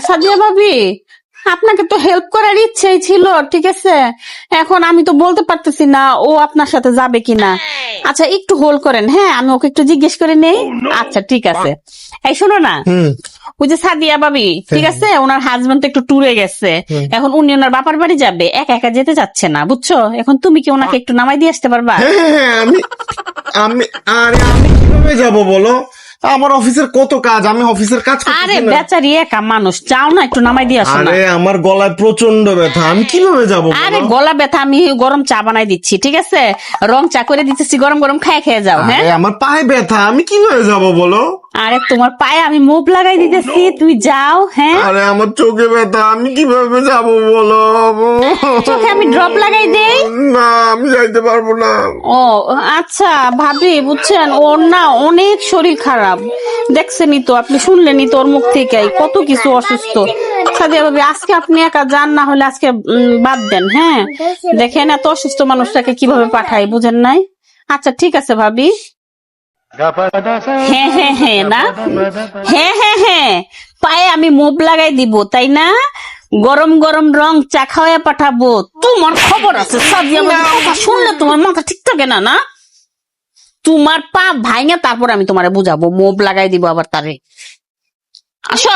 সাদিয়া ভাবি, আপনাকে তো হেল্প করার ইচ্ছেই ছিল, ঠিক আছে। এখন আমি তো বলতে পারতেছি না ও আপনার সাথে যাবে কিনা। আচ্ছা একটু হোল্ড করেন, হ্যাঁ আমি ওকে একটু জিজ্ঞেস করে নেই। আচ্ছা ঠিক আছে। এই শোনো না, ওই যে সাদিয়া ভাবি, ঠিক আছে, ওনার হাজবেন্ড তো একটু ট্যুরে গেছে, এখন উনি ওনার বাপার বাড়ি যাবে, একা একা যেতে চাচ্ছে না, বুঝছো। এখন তুমি কি ওনাকে একটু নামাই দিয়ে আসতে পারবা? হ্যাঁ, আমি আমি আরে আমি কিভাবে যাব বলো? আমার অফিসের কত কাজ, আমি অফিসের কাজ আরে করতেছি না। বেচারি একা মানুষ, চাও না একটু নামাই দিয়ে আসো না? আরে আমার গলায় প্রচন্ড ব্যথা, আমি কিভাবে যাব আরে বলো? গলা ব্যথা, আমি গরম চা বানাই দিচ্ছি, ঠিক আছে, রং চা করে দিতেছি, গরম গরম খেয়ে খেয়ে যাও। হ্যাঁ, আরে আমার পায়ে ব্যথা, আমি কিভাবে যাব বলো? আরে তোমার পায়ে আমি মুভ লাগাই দিতেছি, তুমি যাও। হ্যাঁ, আরে আমার চোখে ব্যথা, আমি কিভাবে যাব বলো? চোখে আমি ড্রপ লাগাই দেই। না, আমি যাইতে পারবো না। ও আচ্ছা ভাবি, বুঝছেন, ওর না অনেক শরীর খারাপ, দেখছেনই তো, আপনি শুনলেনই তো ওর মুখ থেকে কত কিছু অসুস্থ। সাদিয়া ভাবি, আজকে আপনি একা যান, না হলে আজকে বাদ দেন। হ্যাঁ, দেখেন এত অসুস্থ মানুষটাকে কিভাবে পাঠাই, বুঝেন নাই? আচ্ছা ঠিক আছে ভাবি। হ্যাঁ হ্যাঁ হ্যাঁ, না, হ্যাঁ হ্যাঁ হ্যাঁ, পায়ে আমি মুভ লাগাই দিব, তাই না? গরম গরম রং চা খাওয়া পাঠাবো। তোমার খবর আছে সাদিয়া ভাবি, কথা শুনলে তোমার মাথা ঠিক থাকে না, না? তোমার পা ভাঙে তারপর আমি তোমারে বুঝাবো, মুভ লাগাই দিব আবার তারে। আসো।